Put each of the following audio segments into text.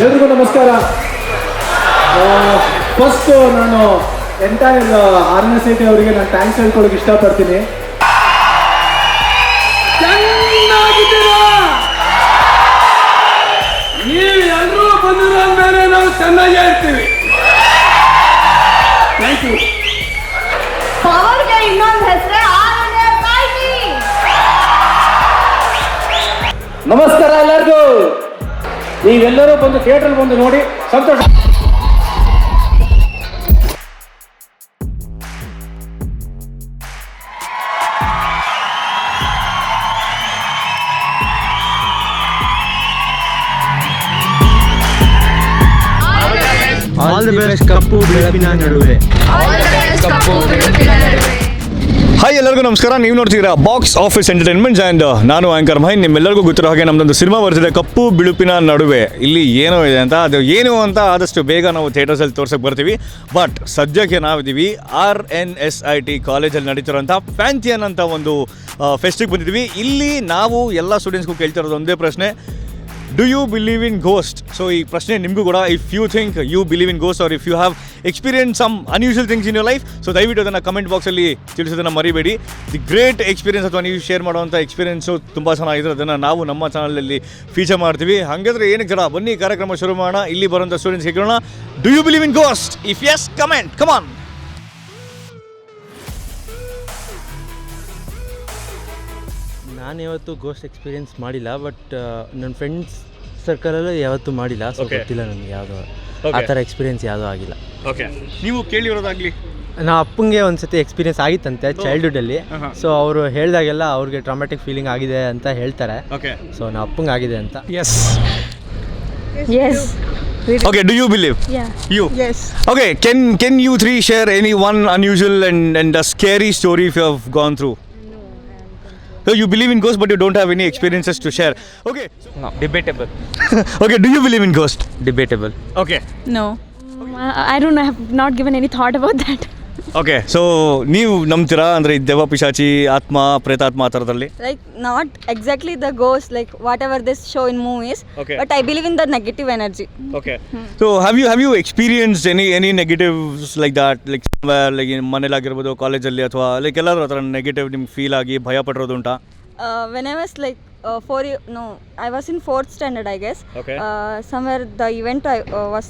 ಎಲ್ರಿಗೂ ನಮಸ್ಕಾರ. ಫಸ್ಟ್ ನಾನು ಎಂಟೈರ್ 6ನೇ ಸೈಟ್ ಅವರಿಗೆ ನಾನು ಥ್ಯಾಂಕ್ಸ್ ಹೇಳ್ಕೊಳ್ಳೋಕೆ ಇಷ್ಟಪಡ್ತೀನಿ. ನೀವು ಎಲ್ಲರೂ ಬಂದಿರೋ ಮೇಲೆ ನಾವು ಚೆನ್ನಾಗೇ ಇರ್ತೀವಿ. Thank you. ಪವರ್ಗೆ ಇನ್ನೊಂದು ಹೆಸರೇ ನಮಸ್ಕಾರ ಎಲ್ಲರಿಗೂ. ನೀವೆಲ್ಲರೂ ಬಂದು ಥಿಯೇಟರ್ ಬಂದು ನೋಡಿ ಸಂತೋಷ. ಆಲ್ ದಿ ಬೆಸ್ಟ್ ಕಪ್ಪು ಬೆಳಕಿನ ನಡುವೆ. ಹಾಯ್ ಎಲ್ಲರಿಗೂ ನಮಸ್ಕಾರ. ನೀವು ನೋಡ್ತಿದ್ದೀರಾ ಬಾಕ್ಸ್ ಆಫೀಸ್ ಎಂಟರ್ಟೈನ್ಮೆಂಟ್ಸ್ ಆ್ಯಂಡ್ ನಾನು ಆ್ಯಂಕರ್ ಮಹೇನ್. ನಿಮ್ಮೆಲ್ಲರಿಗೂ ಗೊತ್ತಿರೋ ಹಾಗೆ ನಮ್ಮದೊಂದು ಸಿನಿಮಾ ಬರ್ತಿದೆ, ಕಪ್ಪು ಬಿಳುಪಿನ ನಡುವೆ. ಇಲ್ಲಿ ಏನೋ ಇದೆ ಅಂತ, ಅದು ಏನು ಅಂತ ಆದಷ್ಟು ಬೇಗ ನಾವು ಥಿಯೇಟರ್ಸಲ್ಲಿ ತೋರ್ಸಕ್ಕೆ ಬರ್ತೀವಿ. ಬಟ್ ಸದ್ಯಕ್ಕೆ ನಾವಿದ್ದೀವಿ RNSIT ಕಾಲೇಜಲ್ಲಿ ನಡೀತಿರೋಂಥ ಪ್ಯಾಂಥಿಯನ್ ಅಂತ ಒಂದು ಫೆಸ್ಟಿಗೆ ಬಂದಿದ್ದೀವಿ. ಇಲ್ಲಿ ನಾವು ಎಲ್ಲ ಸ್ಟೂಡೆಂಟ್ಸ್ಗೂ ಕೇಳ್ತಿರೋದು ಒಂದೇ ಪ್ರಶ್ನೆ, do you believe in ghost? So ಈ ಪ್ರಶ್ನೆ ನಿಮಗೂ ಕೂಡ. If you think you believe in ghost or if you have experience some unusual things in your life, so ದಯವಿಟ್ಟು ಅದನ್ನು ಕಮೆಂಟ್ ಬಾಕ್ಸಲ್ಲಿ ತಿಳಿಸೋದನ್ನು ಮರಿಬೇಡಿ. ದಿ ಗ್ರೇಟ್ ಎಕ್ಸ್ಪೀರಿಯನ್ಸ್ ಅಥವಾ ನೀವು ಶೇರ್ ಮಾಡುವಂಥ ಎಕ್ಸ್ಪೀರಿಯನ್ಸು ತುಂಬ ಚೆನ್ನಾಗಿದೆ. ಅದನ್ನು ನಾವು ನಮ್ಮ ಚಾನಲಲ್ಲಿ ಫೀಚರ್ ಮಾಡ್ತೀವಿ. ಹಾಗಾದರೆ ಏನಕ್ಕೆ ಜನ ಬನ್ನಿ ಕಾರ್ಯಕ್ರಮ ಶುರು ಮಾಡೋಣ. ಇಲ್ಲಿ ಬರುವಂಥ ಸ್ಟೂಡೆಂಟ್ಸ್ಗೆ ಕೇಳೋಣ, do you believe in ghost? If yes comment, come on. ನಾನು ಯಾವತ್ತೂ ಗೋಸ್ಟ್ ಎಕ್ಸ್ಪೀರಿಯನ್ಸ್ ಮಾಡಿಲ್ಲ, ಬಟ್ ನನ್ನ ಫ್ರೆಂಡ್ಸ್ ಸರ್ಕಲಲ್ಲೂ ಯಾವತ್ತೂ ಮಾಡಿಲ್ಲ. ಸೊ ಗೊತ್ತಿಲ್ಲ ನನಗೆ ಯಾವುದೋ ಆ ಥರ ಎಕ್ಸ್ಪೀರಿಯನ್ಸ್ ಯಾವುದೂ ಆಗಿಲ್ಲ. ಓಕೆ, ನೀವು ಕೇಳಿರೋದಾಗಲಿ? ನಾ ಅಪ್ಪಂಗೆ ಒಂದು ಸತಿ ಎಕ್ಸ್ಪೀರಿಯನ್ಸ್ ಆಗಿತ್ತಂತೆ ಚೈಲ್ಡ್ಹುಡ್ಡಲ್ಲಿ. ಸೊ ಅವರು ಹೇಳಿದಾಗೆಲ್ಲ ಅವ್ರಿಗೆ ಟ್ರಾಮ್ಯಾಟಿಕ್ ಫೀಲಿಂಗ್ ಆಗಿದೆ ಅಂತ ಹೇಳ್ತಾರೆ. ಓಕೆ, ಸೊ ನಾ ಅಪ್ಪಂಗೆ ಆಗಿದೆ ಅಂತ. S. Yes. Okay, do you believe? Yeah. You? Yes. Okay, can you three share any one unusual and a scary story if you have gone through? So you believe in ghosts but you don't have any experiences to share. Okay. No, debatable. Okay, do you believe in ghosts? Debatable. Okay. No. I don't know. I have not given any thought about that. Okay, so ನೀವು ನಂಬ್ತೀರಾ ಅಂದರೆ ದೆವ್ವ, ಪಿಶಾಚಿ, ಆತ್ಮ, ಪ್ರೇತಾತ್ಮ ಆ ಥರದಲ್ಲಿ? Like not exactly the ghost, like whatever they show in movies. Okay. But I believe in the negative energy. Okay. So have you experienced any negatives like that, like somewhere, like in ಮನೇಲಾಗಿರ್ಬೋದು, ಕಾಲೇಜಲ್ಲಿ, ಅಥವಾ like ಎಲ್ಲಾದ್ರೂ ಆ ಥರ negative ನಿಮ್ಗೆ feel ಆಗಿ ಭಯ ಪಟ್ಟಿರೋದು ಉಂಟಾ? When I was like I was in 4th standard, I guess. Okay. Somewhere the event I was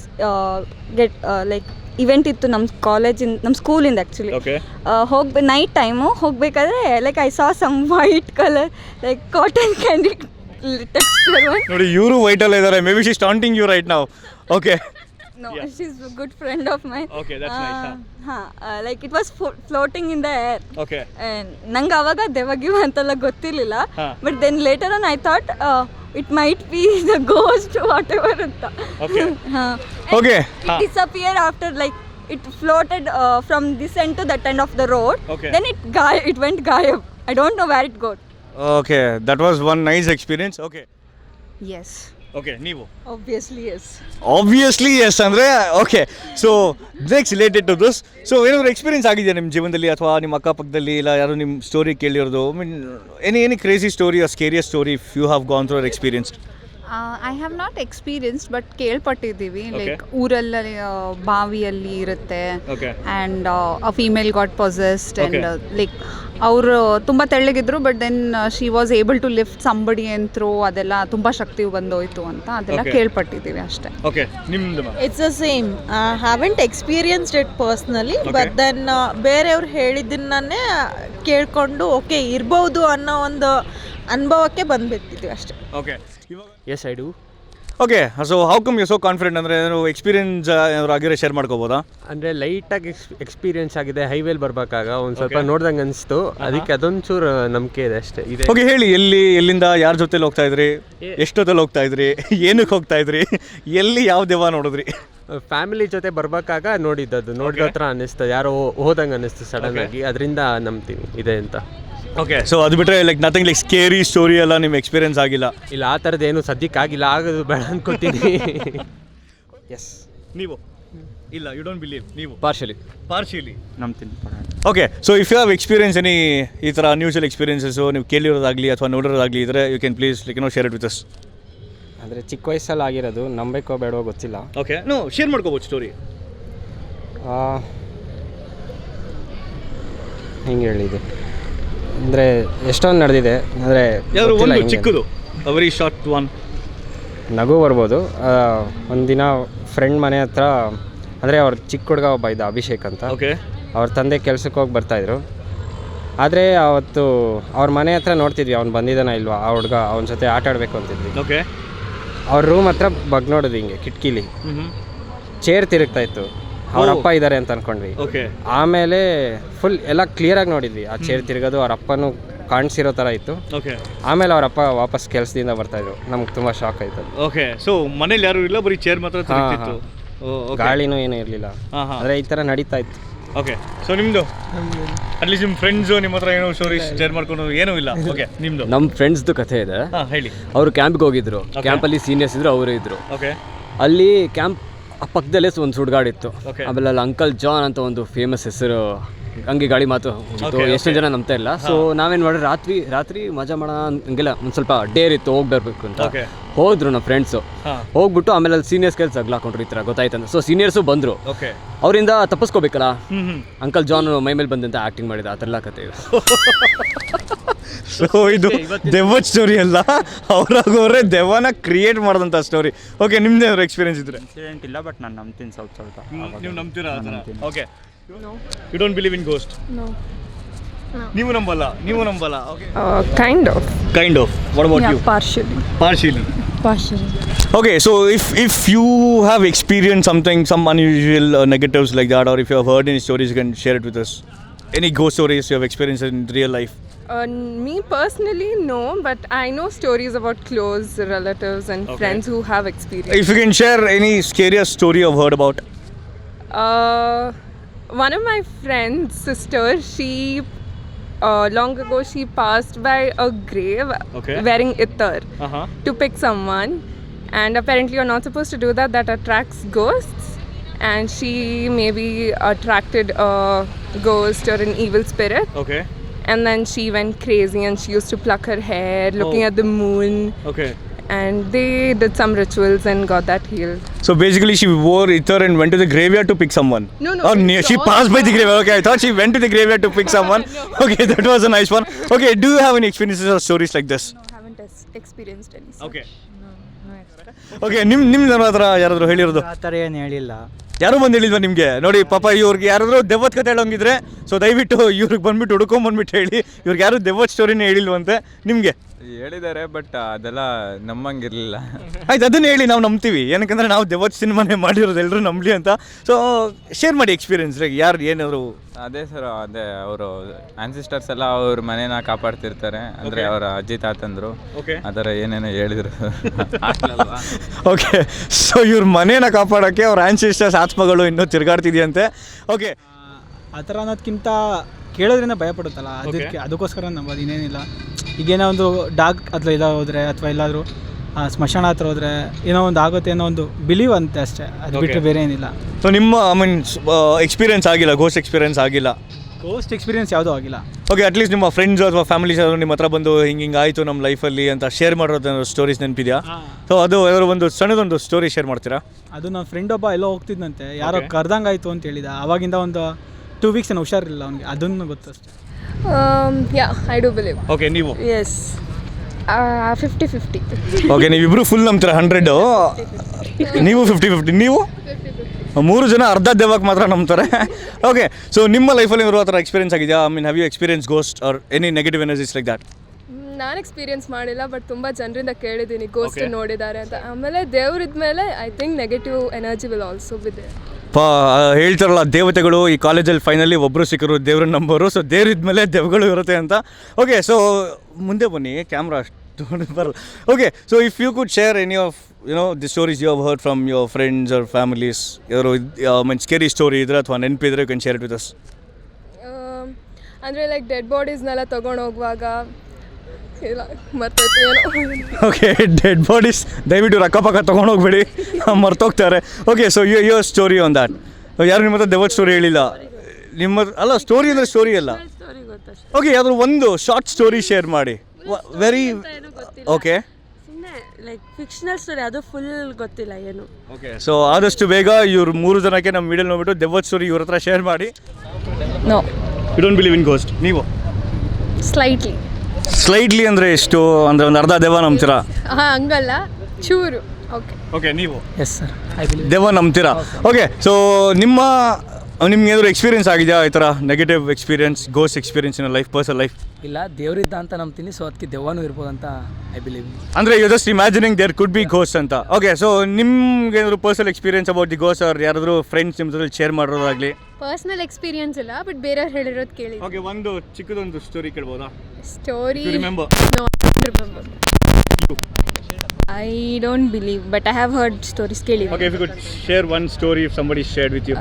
event ಇತ್ತು ನಮ್ಮ ಕಾಲೇಜಿಂದ, ನಮ್ಮ ಸ್ಕೂಲಿಂದ ಆ್ಯಕ್ಚುಲಿ. ನೈಟ್ ಟೈಮು ಹೋಗಬೇಕಾದ್ರೆ like I saw some white colour like cotton candy texture. ನೋಡಿ, ಇವರು ವೈಟಲ್ಲಿ ಇದ್ದಾರೆ. Maybe she stalking you right now. Okay. No, yeah. She's a good friend of mine. Okay, that's nice. Like it was floating in the air. Okay. And ನಂಗೆ ಅವಾಗ ದೆವ್ವಗಿವ ಅಂತೆಲ್ಲ ಗೊತ್ತಿರಲಿಲ್ಲ. But then later on I thought it might be the ghost whatever ಅಂತ. Okay. Okay. It disappeared after like it floated from this end to that end of the road. Okay. Then it went gayab. I don't know where it got. Okay, that was one nice experience. Okay. Yes. Okay, ನೀವು? Obviously yes. Obviously yes ಅಂದರೆ okay. So next related to this, so ಏನಾದರೂ experience ಆಗಿದೆಯಾ ನಿಮ್ಮ ಜೀವನದಲ್ಲಿ ಅಥವಾ ನಿಮ್ಮ ಅಕ್ಕಪಕ್ಕದಲ್ಲಿ, ಇಲ್ಲ ಯಾರು ನಿಮ್ಮ ಸ್ಟೋರಿ ಕೇಳಿರೋದು? I mean any crazy story or scary story if you have gone through experience? I have not experienced but ಕೇಳ್ಪಟ್ಟಿದ್ದೀವಿ. ಲೈಕ್ ಊರಲ್ಲಿ ಬಾವಿಯಲ್ಲಿ ಇರುತ್ತೆ and a female got possessed and like ಅವರು ತುಂಬ ತೆಳ್ಳಗಿದ್ರು but then she was able to lift somebody and throw, ಅದೆಲ್ಲ ತುಂಬ ಶಕ್ತಿ ಬಂದೋಯ್ತು ಅಂತ ಅದೆಲ್ಲ ಕೇಳ್ಪಟ್ಟಿದ್ದೀವಿ ಅಷ್ಟೇ. ಓಕೆ, ನಿಮ್ದು? It's the same. Haven't experienced it personally, but then ಬೇರೆಯವ್ರು ಹೇಳಿದ್ದನ್ನೇ ಕೇಳ್ಕೊಂಡು ಓಕೆ ಇರ್ಬೋದು ಅನ್ನೋ ಒಂದು ಅನುಭವಕ್ಕೆ ಬಂದುಬಿಡ್ತಿದ್ವಿ ಅಷ್ಟೇ. Okay. Yes, I do. Okay, so how come you so confident? ಅಂದರೆ ಏನಾದ್ರು ಎಕ್ಸ್ಪೀರಿಯನ್ಸ್ ಏನಾದ್ರು ಆಗಿರೋ ಶೇರ್ ಮಾಡ್ಕೋಬೋದಾ? ಅಂದರೆ ಲೈಟಾಗಿ ಎಕ್ಸ್ಪೀರಿಯನ್ಸ್ ಆಗಿದೆ. ಹೈವೇಲಿ ಬರ್ಬೇಕಾಗ ಒಂದು ಸ್ವಲ್ಪ ನೋಡ್ದಂಗೆ ಅನಿಸ್ತು, ಅದಕ್ಕೆ ಅದೊಂಚೂರು ನಂಬಿಕೆ ಇದೆ ಅಷ್ಟೇ. ಇದೆ. ಓಕೆ, ಹೇಳಿ, ಎಲ್ಲಿಂದ ಯಾರ ಜೊತೆಲಿ ಹೋಗ್ತಾ ಇದ್ರಿ, ಎಷ್ಟೊತ್ತಲ್ಲಿ ಹೋಗ್ತಾ ಇದ್ರಿ, ಏನಕ್ಕೆ ಹೋಗ್ತಾ ಇದ್ರಿ, ಎಲ್ಲಿ ಯಾವ ದೆವ್ವ ನೋಡಿದ್ರಿ? ಫ್ಯಾಮಿಲಿ ಜೊತೆ ಬರ್ಬೇಕಾಗ ನೋಡಿದ್ದದು, ನೋಡಿದ ಹತ್ರ ಅನ್ನಿಸ್ತು, ಯಾರೋ ಹೋದಂಗೆ ಅನ್ನಿಸ್ತು ಸಡನ್ ಆಗಿ, ಅದರಿಂದ ನಂಬ್ತೀನಿ ಇದೆ ಅಂತ. ಓಕೆ, ಸೊ ಅದು ಬಿಟ್ಟರೆ like nothing like scary story ಎಲ್ಲ ನಿಮ್ಮ ಎಕ್ಸ್ಪೀರಿಯನ್ಸ್ ಆಗಿಲ್ಲ? ಇಲ್ಲ, ಆ ಥರದ್ದು ಏನು ಸದ್ಯಕ್ಕೆ ಆಗಿಲ್ಲ, ಆಗೋದು ಬೇಡ ಅನ್ಕೋತೀನಿ. ಎಸ್. ನೀವು? ಇಲ್ಲ, ಯು ಡೋಂಟ್ ಬಿಲೀವ್? ನೀವು ಪಾರ್ಶಿಯಲಿ ನಂಬ್ತೀನಿ. Okay, so if you have experience any ಈ ಥರ ಅನ್ಯೂಶುವಲ್ ಎಕ್ಸ್ಪೀರಿಯನ್ಸಸ್ಸು ನೀವು ಕೇಳಿರೋದಾಗಲಿ ಅಥವಾ ನೋಡಿರೋದಾಗಲಿ ಇದ್ದರೆ you can please share it with us. ಅಂದರೆ ಚಿಕ್ಕ ವಯಸ್ಸಲ್ಲಿ ಆಗಿರೋದು, ನಂಬೇಕೋ ಬೇಡವೋ ಗೊತ್ತಿಲ್ಲ. ಓಕೆ, ಶೇರ್ ಮಾಡ್ಕೋಬೋದು ಸ್ಟೋರಿ. ಹಿಂಗೆ ಹೇಳಿದೆ ಅಂದರೆ ಎಷ್ಟೊಂದು ನಡೆದಿದೆ, ಅಂದರೆ ಒಂದು ಚಿಕ್ಕದು, ವೆರಿ ಶಾರ್ಟ್ ಒನ್. ನಗು ಬರ್ಬೋದು. ಒಂದಿನ ಫ್ರೆಂಡ್ ಮನೆ ಹತ್ರ, ಅಂದರೆ ಅವ್ರ ಚಿಕ್ಕ ಹುಡುಗ ಒಬ್ಬ ಇದ್ದ, ಅಭಿಷೇಕ್ ಅಂತ. ಓಕೆ. ಅವ್ರ ತಂದೆ ಕೆಲ್ಸಕ್ಕೆ ಹೋಗಿ ಬರ್ತಾಯಿದ್ರು. ಆದರೆ ಅವತ್ತು ಅವ್ರ ಮನೆ ಹತ್ರ ನೋಡ್ತಿದ್ವಿ ಅವ್ನು ಬಂದಿದ್ದಾನ ಇಲ್ವಾ, ಆ ಹುಡುಗ ಅವನ ಜೊತೆ ಆಟ ಆಡಬೇಕು ಅಂತಿದ್ವಿ. ಓಕೆ. ಅವ್ರ ರೂಮ್ ಹತ್ರ ಬಗ್ ನೋಡಿದ್ವಿ ಹಿಂಗೆ ಕಿಟಕಿಲಿ, ಚೇರ್ ತಿರುಗ್ತಾ ಇತ್ತು. ಅವ್ರ ಅಪ್ಪ ಇದ್ದಾರೆ ಅಂತ ಅಂದ್ಕೊಂಡ್ವಿ. ಓಕೆ. ಆಮೇಲೆ ಫುಲ್ ಎಲ್ಲ ಕ್ಲಿಯರಾಗಿ ನೋಡಿದ್ವಿ, ಆ ಚೇರ್ ತಿರುಗೋದು ಅವ್ರ ಅಪ್ಪನೂ ಕಾಣಿಸಿರೋ ಥರ ಇತ್ತು. ಓಕೆ. ಆಮೇಲೆ ಅವ್ರ ಅಪ್ಪ ವಾಪಸ್ ಕೆಲಸದಿಂದ ಬರ್ತಾಯಿದ್ರು. ನಮ್ಗೆ ತುಂಬ ಶಾಕ್ ಆಯಿತು. ಓಕೆ. ಸೊ ಮನೇಲಿ ಯಾರು ಇಲ್ಲ, ಬರೀ ಚೇರ್ ಮಾತ್ರ ತಿರುಗ್ತಿತ್ತು. ಗಾಳಿನೂ ಏನೂ ಇರಲಿಲ್ಲ, ಆದರೆ ಈ ಥರ ನಡೀತಾ ಇತ್ತು. ಓಕೆ. ಸೊ ನಿಮ್ಮದು ಅಟ್ಲೀಸ್ಟ್ ನಿಮ್ಮ ಫ್ರೆಂಡ್ಸು ನಿಮ್ಮ ಹತ್ರ ಏನೋ ಸ್ಟೋರೀಸ್ ಶೇರ್ ಮಾಡ್ಕೊಂಡು ಏನೂ ಇಲ್ಲ. ಓಕೆ, ನಿಮ್ಮದು? ನಮ್ಮ ಫ್ರೆಂಡ್ಸ್ದು ಕಥೆ ಇದೆ. ಹೇಳಿ. ಅವರು ಕ್ಯಾಂಪ್ಗೆ ಹೋಗಿದ್ರು, ಕ್ಯಾಂಪಲ್ಲಿ ಸೀನಿಯರ್ಸ್ ಇದ್ರು, ಅವರು ಇದ್ರು. ಓಕೆ. ಅಲ್ಲಿ ಕ್ಯಾಂಪ್ ಪಕ್ಕದಲ್ಲೇ ಒಂದು ಸುಡ್ಗಾಡಿತ್ತು. ಆಮೇಲೆ ಅಲ್ಲಿ ಅಂಕಲ್ ಜಾನ್ ಅಂತ ಒಂದು ಫೇಮಸ್ ಹೆಸರು, ಹಂಗೆ ಗಾಳಿ ಮಾತು ಎಷ್ಟೊಂದು ಜನ ನಂಬ್ತಾ ಇಲ್ಲ. ಸೊ ನಾವೇನು ಮಾಡಿ ರಾತ್ರಿ ಮಜಾ ಮಾಡೋಣ ಹಂಗೆಲ್ಲ ಒಂದು ಸ್ವಲ್ಪ ಡೇರ್ ಇತ್ತು, ಹೋಗಿ ಬರಬೇಕು ಅಂತ ಹೋದ್ರು ನಮ್ಮ ಫ್ರೆಂಡ್ಸು. ಹೋಗ್ಬಿಟ್ಟು ಆಮೇಲೆ ಅಲ್ಲಿ ಸೀನಿಯರ್ಸ್ ಕೆಲಸ ಅಗ್ಲಾಕೊಂಡ್ರು, ಈ ಥರ ಗೊತ್ತಾಯ್ತಂತ. ಸೊ ಸೀನಿಯರ್ಸು ಬಂದರು, ಅವರಿಂದ ತಪ್ಪಿಸ್ಕೋಬೇಕಲ್ಲ. ಅಂಕಲ್ ಜಾನ್ ಮೈ ಮೇಲೆ ಬಂದಂತ ಆ್ಯಕ್ಟಿಂಗ್ ಮಾಡಿದ, ಆ ಥರ ಎಲ್ಲ ಕತೆ ಇದೆ. ಸೊ ಇದು ದೆವ್ವದ ಸ್ಟೋರಿ ಅಲ್ಲ, ಅವ್ರಾಗವ್ರೆ ದೆವ್ವನ ಕ್ರಿಯೇಟ್ ಮಾಡಿದಂಥ ಸ್ಟೋರಿ. ಓಕೆ, ನಿಮ್ಮದೇ ಅವ್ರ ಎಕ್ಸ್ಪೀರಿಯನ್ಸ್ ಇದ್ರೆ? ಇನ್ಸಿಡೆಂಟ್ ಇಲ್ಲ, ಬಟ್ ನಾನು ನಂಬ್ತೀನಿ ಸ್ವಲ್ಪ. ನೀವು ನಂಬ್ತೀರಾ? Okay. You don't believe in ghost? ನೀವು ನಂಬಲ್ಲ? Okay. Kind of. What about you? Partially. Okay, so if you have experienced something, some unusual negatives like that, or if you have heard any stories, you can share it with us. Any ghost stories you have experienced in real life? Me personally, no, but I know stories about close relatives and friends who have experience. If you can share any scariest story you've heard about? One of my friend's sister, she long ago she passed by a grave wearing ittar to pick someone, and apparently you're not supposed to do that. That attracts ghosts, and she maybe attracted a ghost or an evil spirit. Okay. And then she went crazy and she used to pluck her hair looking at the moon. Okay. And they did some rituals and got that healed. So basically she wore ittar and went to the graveyard to pick someone? No. Oh, she passed by the graveyard. Okay, I thought she went to the graveyard to pick someone. No. Okay, that was a nice one. Okay, do you have any experiences or stories like this? No, I haven't experienced any. Okay. Okay, ನಿಮ್ಮ ಹತ್ರ ಯಾರಾದರೂ ಹೇಳಿರೋದು? ಆ ಥರ ಏನು ಹೇಳಿಲ್ಲ. ಯಾರು ಬಂದು ಹೇಳಿಲ್ವಾ ನಿಮಗೆ? ನೋಡಿ ಪಾಪ ಇವ್ರಿಗೆ ಯಾರಾದರೂ ದೆವ್ವದ ಕತೆ ಹೇಳೋಂಗಿದ್ರೆ ಸೊ ದಯವಿಟ್ಟು ಇವ್ರಿಗೆ ಬಂದ್ಬಿಟ್ಟು ಹುಡ್ಕೊಂಬಂದ್ಬಿಟ್ಟು ಹೇಳಿ. ಇವ್ರಿಗೆ ಯಾರು ದೆವ್ವದ ಸ್ಟೋರಿನೇ ಹೇಳಿಲ್ವಂತೆ. ನಿಮಗೆ ಹೇಳಿದ್ದಾರೆ, ಬಟ್ ಅದೆಲ್ಲ ನಮ್ಮಂಗಿರಲಿಲ್ಲ. ಆಯ್ತು, ಅದನ್ನ ಹೇಳಿ, ನಾವು ನಂಬ್ತೀವಿ. ಏನಕ್ಕಂದ್ರೆ ನಾವು ದೆವ್ವದ ಸಿನಿಮಾನೇ ಮಾಡಿರೋದು, ಎಲ್ಲರೂ ನಂಬಲಿ ಅಂತ. ಸೊ ಶೇರ್ ಮಾಡಿ ಎಕ್ಸ್ಪೀರಿಯನ್ಸ್, ಯಾರು ಏನಾದ್ರು. ಅದೇ ಸರ್, ಅದೇ ಅವರು ಆನ್ಸಿಸ್ಟರ್ಸ್ ಎಲ್ಲ ಅವ್ರ ಮನೇನ ಕಾಪಾಡ್ತಿರ್ತಾರೆ, ಅಂದರೆ ಅವರ ಅಜ್ಜಿ ತಾತಂದರು ಆ ಥರ ಏನೇನೋ ಹೇಳಿದ್ರು. ಓಕೆ, ಸೊ ಇವ್ರ ಮನೇನ ಕಾಪಾಡೋಕ್ಕೆ ಅವ್ರ ಆನ್ಸಿಸ್ಟರ್ಸ್ ಆತ್ಮಗಳು ಇನ್ನೂ ತಿರುಗಾಡ್ತಿದೆಯಂತೆ. ಓಕೆ, ಆ ಥರ ಅನ್ನೋದಕ್ಕಿಂತ ಕೇಳೋದ್ರಿಂದ ಭಯಪಡುತ್ತಲ್ಲ, ಅದಕ್ಕೋಸ್ಕರ ನಂಬೋದು, ಇನ್ನೇನಿಲ್ಲ. ಈಗೇನೋ ಒಂದು ಡಾಗ್ ಹತ್ರ ಹೋದರೆ ಅಥವಾ ಎಲ್ಲಾದರೂ ಸ್ಮಶಾನ ಹತ್ರ ಹೋದರೆ ಏನೋ ಒಂದು ಆಗುತ್ತೆ ಅನ್ನೋ ಒಂದು ಬಿಲೀವ್ ಅಂತೆ ಅಷ್ಟೇ, ಅದು ಬಿಟ್ಟರೆ ಬೇರೆ ಏನಿಲ್ಲ. ಸೊ ನಿಮ್ಮ ಎಕ್ಸ್ಪೀರಿಯನ್ಸ್ ಆಗಿಲ್ಲ, ಗೋಸ್ಟ್ ಎಕ್ಸ್ಪೀರಿಯನ್ಸ್ ಆಗಿಲ್ಲ? ಗೋಸ್ಟ್ ಎಕ್ಸ್ಪೀರಿಯನ್ಸ್ ಯಾವುದೂ ಆಗಿಲ್ಲ. ಓಕೆ, ಅಟ್ಲೀಸ್ಟ್ ನಿಮ್ಮ ಫ್ರೆಂಡ್ಸ್ ಅಥವಾ ಫ್ಯಾಮಿಲೀಸ್ ಅವರು ನಿಮ್ಮ ಹತ್ರ ಬಂದು ಹಿಂಗೆ ಆಯಿತು ನಮ್ಮ ಲೈಫಲ್ಲಿ ಅಂತ ಶೇರ್ ಮಾಡೋದು ಸ್ಟೋರೀಸ್ ನೆನಪಿದೆಯಾ? ಸೊ ಅದು ಯಾರೋ ಒಂದು ಸಣ್ಣದೊಂದು ಸ್ಟೋರಿ ಶೇರ್ ಮಾಡ್ತೀರಾ? ಅದು ನನ್ನ ಫ್ರೆಂಡ್ ಒಬ್ಬ ಎಲ್ಲೋ ಹೋಗ್ತಿದ್ದಂತೆ, ಯಾರೋ ಕರ್ದಂಗಾಯಿತು ಅಂತ ಹೇಳಿದ. ಆವಾಗಿಂದ ಒಂದು 2 weeks ಏನು ಹುಷಾರಿಲ್ಲ ಅವನಿಗೆ, ಅದನ್ನು ಗೊತ್ತು ಅಷ್ಟೇ. Yeah, I do believe. Okay, ನೀವು? Yes. 50-50. ಓಕೆ, ನೀವಿಬ್ರು ಫುಲ್ ನಂಬ್ತೀರಾ 100? ನೀವು 50-50? ನೀವು 3 ಜನ ಅರ್ಧ ದೆವ್ವಕ್ಕೆ ಮಾತ್ರ ನಂಬ್ತಾರೆ. ಓಕೆ, ಸೊ ನಿಮ್ಮ ಲೈಫಲ್ಲಿ ಇರೋ ಥರ ಎಕ್ಸ್ಪೀರಿಯನ್ಸ್ ಆಗಿದೆಯಾ? I mean, have you experience ghost or any negative energies like that? ನಾನು ಎಕ್ಸ್ಪೀರಿಯನ್ಸ್ ಮಾಡಿಲ್ಲ, ಬಟ್ ತುಂಬ ಜನರಿಂದ ಕೇಳಿದ್ದೀನಿ ಗೋಸ್ಟ್ ನೋಡಿದ್ದಾರೆ ಅಂತ. ಆಮೇಲೆ ದೇವ್ರಿದ್ಮೇಲೆ I think negative energy will also be there. ಹೇಳ್ತಾರಲ್ಲ, ದೇವತೆಗಳು ಈ ಕಾಲೇಜಲ್ಲಿ ಫೈನಲಿ ಒಬ್ಬರು ಸಿಕ್ಕರು ದೇವ್ರ ನಂಬರು. ಸೊ ದೇವ್ರಿದ್ಮೇಲೆ ದೆವ್ಗಳು ಇರುತ್ತೆ ಅಂತ. ಓಕೆ, ಸೊ ಮುಂದೆ ಬನ್ನಿ, ಕ್ಯಾಮ್ರಾ ಅಷ್ಟು ಬರಲ್ಲ. Okay, so if you could share any of the stories you have heard from your friends or families, ಯಾರು ಮೀನ್ ಸ್ಕೇರಿ ಸ್ಟೋರಿ ಇದ್ರೆ ಅಥವಾ ನೆನಪಿದ್ರೆ you can share it with us. ಅಂದರೆ ಲೈಕ್ ಡೆಡ್ ಬಾಡೀಸ್ನೆಲ್ಲ ತೊಗೊಂಡು ಹೋಗುವಾಗ ಇಲ್ಲ ಮರ್ತೈತೆ ಏನೋ. ಓಕೆ, ಡೆಡ್ ಬಾಡೀಸ್ ದಯವಿಟ್ಟು ಅಕ್ಕಪಕ್ಕ ತೊಗೊಂಡೋಗ್ಬೇಡಿ, ಮರ್ತೋಗ್ತಾರೆ. Okay, so your story on that. ಯಾರು ನಿಮ್ಮ ಹತ್ರ ದೆವ್ವದ ಸ್ಟೋರಿ ಹೇಳಿಲ್ಲ? ನಿಮ್ಮ ಅಲ್ಲ, ಸ್ಟೋರಿ ಅಂದರೆ ಸ್ಟೋರಿ ಅಲ್ಲ. ಓಕೆ, ಯಾವ್ದಾದ್ರು ಒಂದು ಶಾರ್ಟ್ ಸ್ಟೋರಿ ಶೇರ್ ಮಾಡಿ. Very okay. Like fictional story, ಅದು ಫುಲ್ ಗೊತ್ತಿಲ್ಲ ಏನು. ಓಕೆ, ಸೊ ಆದಷ್ಟು ಬೇಗ ಇವ್ರು 3 ಜನಕ್ಕೆ ನಮ್ಮ ವಿಡಿಯೋ ನೋಡ್ಬಿಟ್ಟು ದೆವ್ವದ ಸ್ಟೋರಿ ಇವ್ರ ಹತ್ರ ಶೇರ್ ಮಾಡಿ. No, you don't believe in ghost. ನೀವು ಸ್ಲೈಟ್ಲಿ ಅಂದರೆ ಎಷ್ಟು ಅಂದರೆ ಒಂದು ಅರ್ಧ ದೆವ್ವ ನಂಬ್ತೀರಾ? ಹಂಗಲ್ಲ, ಚೂರು. ಓಕೆ, ನೀವು ಎಸ್ ಸರ್, ದೆವ್ವ ನಂಬ್ತೀರಾ? ಓಕೆ, ಸೊ ನಿಮ್ಗೆ ಏನಾದರೂ ಎಕ್ಸ್ಪೀರಿಯನ್ಸ್ ಆಗಿದೆಯಾ ಈ ಥರ negative experience, ghost experience in life, personal life? ಇಲ್ಲ, ದೇವ್ರಿದ್ದ ಅಂತ ನಂಬ್ತೀನಿ, ಸೊ ಅದಕ್ಕೆ ದೆವ್ವನೂ ಇರ್ಬೋದು ಅಂತ ಐ ಬಿಲೀವ್. ಅಂದರೆ you just imagining there could be ghost ಅಂತ. ಓಕೆ, ಸೊ ನಿಮ್ಗೆ ಏನಾದರೂ personal experience about the ghost or ಯಾರಾದರೂ ಫ್ರೆಂಡ್ಸ್ ನಿಮ್ಮ ಜೊತೆ ಶೇರ್ ಮಾಡೋದಾಗಲಿ? ಪರ್ಸನಲ್ ಎಕ್ಸ್ಪೀರಿಯನ್ಸ್ ಇಲ್ಲ, ಬಟ್ ಬೇರೆಯವ್ರು ಹೇಳಿರೋದು ಕೇಳಿ. ಓಕೆ, ಒಂದು ಚಿಕ್ಕದೊಂದು ಸ್ಟೋರಿ ಕೇಳ್ಬೋದಾ? Story remember? No, remember. I don't believe, but I have heard stories. Okay, if you could share one story if somebody shared with you.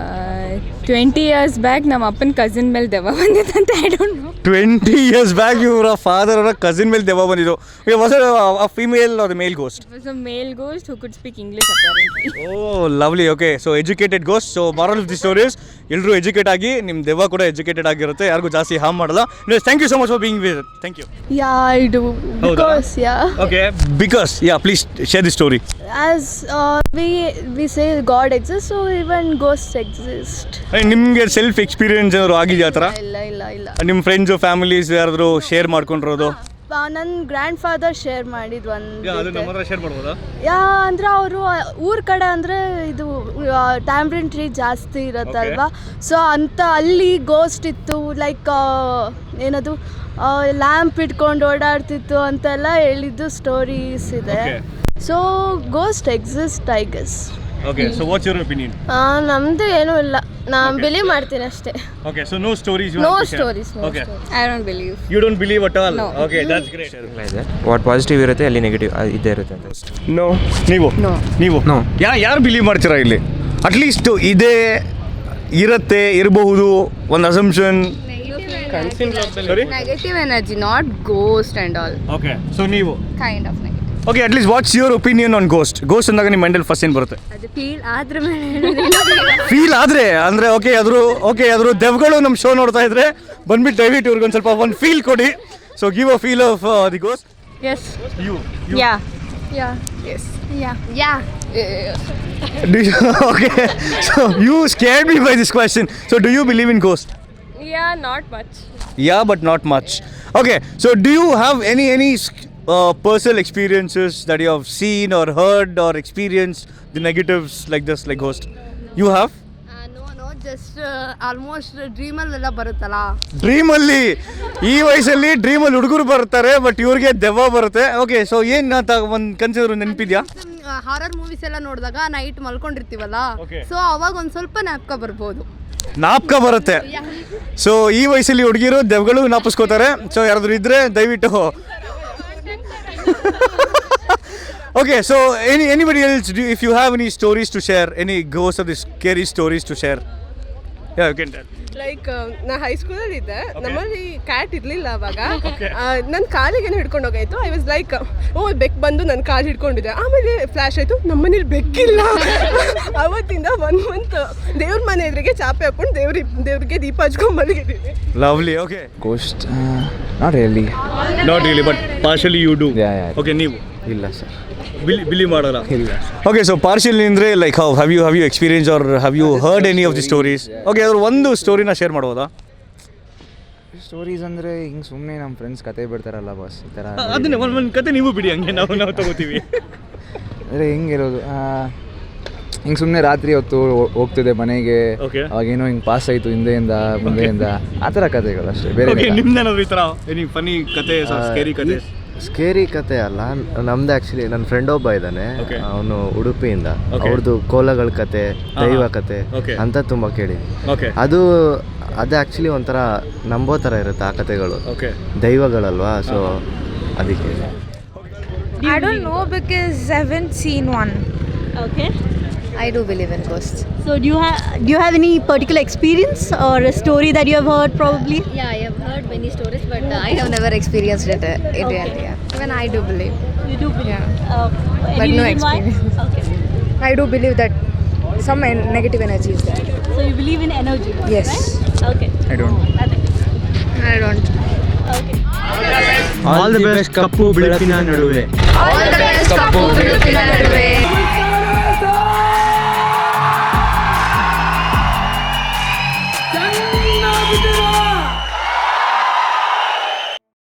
20 years back, ನಮ್ಮ ಅಪ್ಪನ cousin ಮೇಲೆ ದೆವ್ವ ಬಂದಿತ್ತಂತೆ. I don't know. 20 years back, your father or a cousin ಮೇಲೆ ದೆವ್ವ ಬಂದಿದ್ದು. Okay, was it a female or the male ghost? It was a male ghost who could speak English apparently. Oh, lovely. Okay, so educated ghost. So moral of the story is, ಎಲ್ಲರೂ educate ಆಗಿ, ನಿಮ್ಮ ದೆವ್ವ ಕೂಡ educated ಆಗಿರುತ್ತೆ, ಯಾರಿಗೂ ಜಾಸ್ತಿ harm ಮಾಡಲ್ಲ. Thank you so much for being with us. Thank you. Yeah, I do. Because Okay, because please share the story. as we say God exists, so even ghosts exist. ನಿಮಗೆ self experience ಏನಾದ್ರು ಆಗಿದೆಯಾ ಆ ಥರ? ಇಲ್ಲ. ನಿಮ್ಮ friends families ಯಾರಾದರೂ share ಮಾಡ್ಕೊಂಡಿರೋದು? ನನ್ನ ಗ್ರ್ಯಾಂಡ್ ಫಾದರ್ ಶೇರ್ ಮಾಡಿದ್ದು ಅದು ನಮ್ಮ ಹತ್ರ ಶೇರ್ ಮಾಡ್ಬೋದಾ? ಅಂದರೆ ಅವರು ಊರ ಕಡೆ ಅಂದರೆ ಇದು ಟ್ಯಾಮ್ರಿನ್ ಟ್ರೀ ಜಾಸ್ತಿ ಇರುತ್ತಲ್ವಾ, ಸೊ ಅಂತ ಅಲ್ಲಿ ಗೋಸ್ಟ್ ಇತ್ತು, ಲೈಕ್ ಏನದು ಲ್ಯಾಂಪ್ ಇಟ್ಕೊಂಡು ಓಡಾಡ್ತಿತ್ತು ಅಂತೆಲ್ಲ ಹೇಳಿದ್ದು ಸ್ಟೋರೀಸ್ ಇದೆ. So ghost exist, I guess. Okay, so what's your opinion? ನಮ್ದು ಏನೂ ಇಲ್ಲ, ನಾನು ಬಿಲೀವ್ ಮಾಡ್ತೀನಿ ಅಷ್ಟೇ. Okay, so no stories you No want to share? stories, no Okay. stories. I don't believe. You don't believe at all? No. Okay, that's great. ಇದೆ what positive ಇರುತ್ತೆ ಅಲ್ಲಿ negative ಇದ್ದೇ ಇರುತ್ತೆ ಅಂತ. No. ನೀವು ಯಾರು ಬಿಲೀವ್ ಮಾಡ್ತೀರಾ ಇಲ್ಲಿ? ಅಟ್ಲೀಸ್ಟ್ ಇದೇ ಇರುತ್ತೆ, ಇರಬಹುದು, ಒಂದು assumption. Negative energy, not ghost and all. Okay, so ನೀವು Kind of negative. Okay, at least what's your opinion on ghost? Ghost ಅಂದಾಗ ನಿಮ್ಮ ಮೈಂಡಲ್ಲಿ ಫಸ್ಟ್ ಏನು ಬರುತ್ತೆ? ಅದು ಫೀಲ್ ಆದ್ರ ಮೇಲೆ ಫೀಲ್ ಆದರೆ ಅಂದರೆ ಅದ್ರ ದೆವ್ಗಳು ನಮ್ಮ ಶೋ ನೋಡ್ತಾ ಇದ್ರೆ ಬಂದ್ಬಿಟ್ಟು ದಯವಿಟ್ಟು ಇವ್ರಿಗೊಂದು ಸ್ವಲ್ಪ ಒಂದು ಫೀಲ್ ಕೊಡಿ. So give a feel of the ghost. Yes. You. Yeah. Yes. Yeah. Okay, so you scared me by this question. So do you believe in ghost? Yeah, not much. Yeah, but not much. Okay, so do you have any personal experiences that you have seen or heard or experienced the negatives like this, like ghost? You have? No, just almost ಡ್ರೀಮಲ್ಲೆಲ್ಲ ಬರುತ್ತಲ್ಲ. ಡ್ರೀಮಲ್ಲಿ ಈ ವಯಸ್ಸಲ್ಲಿ ಡ್ರೀಮಲ್ಲಿ ಹುಡುಗರು ಬರ್ತಾರೆ, but ಇವ್ರಿಗೆ ದೆವ್ವ ಬರುತ್ತೆ. Okay, so ಏನು ಅಂತ ಒಂದು ಕನ್ಸಿಡರ್ ನೆನಪಿದ್ಯಾ? ಹಾರರ್ ಮೂವೀಸ್ ಎಲ್ಲ ನೋಡಿದಾಗ ನೈಟ್ ಮಲ್ಕೊಂಡಿರ್ತೀವಲ್ಲ, ಸೊ ಅವಾಗ ಒಂದು ಸ್ವಲ್ಪ ಜ್ಞಾಪಕ ಬರುತ್ತೆ. ಸೊ ಈ ವಯಸ್ಸಲ್ಲಿ ಹುಡುಗಿರು ದೆವ್ಗಳು ಜ್ಞಾಪಿಸ್ಕೋತಾರೆ. ಸೊ ಯಾರಾದರೂ ಇದ್ರೆ ದಯವಿಟ್ಟು. Okay, so anybody else, if you have any stories to share, any ghost or the scary stories to share? Yeah, you can tell. Like ನಾ ಹೈಸ್ಕೂಲಲ್ಲಿ ಇದ್ದೆ, ನಮ್ಮಲ್ಲಿ ಕ್ಯಾಟ್ ಇರಲಿಲ್ಲ ಅವಾಗ. ನನ್ನ ಕಾಲಿಗೆ ಹಿಡ್ಕೊಂಡು ಹೋಗಾಯ್ತು. ಐ ವಾಸ್ ಲೈಕ್, ಬೆಕ್ ಬಂದು ನನ್ನ ಕಾಲು ಹಿಡ್ಕೊಂಡಿದ್ದೆ. ಆಮೇಲೆ ಫ್ಲ್ಯಾಶ್ ಆಯಿತು, ನಮ್ಮ ಮನೇಲಿ ಬೆಕ್ಕಿಲ್ಲ. ಅವತ್ತಿಂದ 1 month ದೇವ್ರ ಮನೆ ಎದುರಿಗೆ ಚಾಪೆ ಹಾಕೊಂಡು ದೇವ್ರಿಗೆ ದೀಪ ಹಚ್ಕೊಂಡು ಮಲಗಿದ್ದೀವಿ. Lovely, okay. Ghost not really. Not really, but partially you do. Yeah. Okay, ನೀವು? ಇಲ್ಲ ಸರ್, ಬಿಲೀವ್ ಮಾಡಲ್ಲ? ಇಲ್ಲ. ಓಕೆ, ಸೊ ಪಾರ್ಷಿಯಲ್ ಅಂದರೆ like have you experience or have you heard any of the stories? Okay, ಅದ್ರ ಒಂದು ಸ್ಟೋರಿನ share ಮಾಡ್ಬೋದಾ? Stories ಅಂದರೆ ಹಿಂಗೆ ಸುಮ್ಮನೆ ನಮ್ಮ ಫ್ರೆಂಡ್ಸ್ ಕತೆ ಬಿಡ್ತಾರಲ್ಲ ಬಾಸ್, ಈ ಥರ. ಅದನ್ನೇ ಒಂದು ಕತೆ ನೀವು ಬಿಡಿ, ಹಂಗೆ ನಾವು ತಗೋತೀವಿ. ಅಂದರೆ ಹೆಂಗಿರೋದು, ಹಿಂಗೆ ಸುಮ್ಮನೆ ರಾತ್ರಿ ಹೊತ್ತು ಹೋಗ್ತಿದೆ ಮನೆಗೆ, ಅವಾಗೇನೋ ಹಿಂಗೆ ಪಾಸ್ ಆಯಿತು ಹಿಂದೆಯಿಂದ ಮುಂದೆಯಿಂದ, ಆ ಥರ ಕತೆಗಳು ಅಷ್ಟೇ. ಬೇರೆ ನಿಮ್ದೇನಾದ್ರು ಈ ಥರ ಎನಿ ಫನಿ ಕತೆ, ಸ್ಕೇರಿ ಕತೆ? ಸ್ಕೇರಿ ಕತೆ ಅಲ್ಲ, ನಮ್ದು ಆ್ಯಕ್ಚುಲಿ ನನ್ನ ಫ್ರೆಂಡ್ ಒಬ್ಬ ಇದ್ದಾನೆ, ಅವನು ಉಡುಪಿಯಿಂದ. ಅವ್ರದ್ದು ಕೋಲಗಳ ಕತೆ, ದೈವ ಕತೆ ಅಂತ ತುಂಬ ಕೇಳಿದ್ವಿ. ಅದು ಆ್ಯಕ್ಚುಲಿ ಒಂಥರ ನಂಬೋ ಥರ ಇರುತ್ತೆ ಆ ಕತೆಗಳು, ದೈವಗಳಲ್ವಾ, ಸೊ ಅದಕ್ಕೆ. I don't know because I haven't seen one. Okay. I do believe in ghosts. So do you have any particular experience or a story that you have heard probably? Yeah, I have heard many stories, but I have never experienced it in reality. Even I do believe. You do believe? Yeah. But no experience. Okay. I do believe that some negative energy is there. So you believe in energy? Yes. Right? Okay. I don't. I don't. All the best ಕಪ್ಪು ಬಿಳುಪಿನ ನಡುವೆ.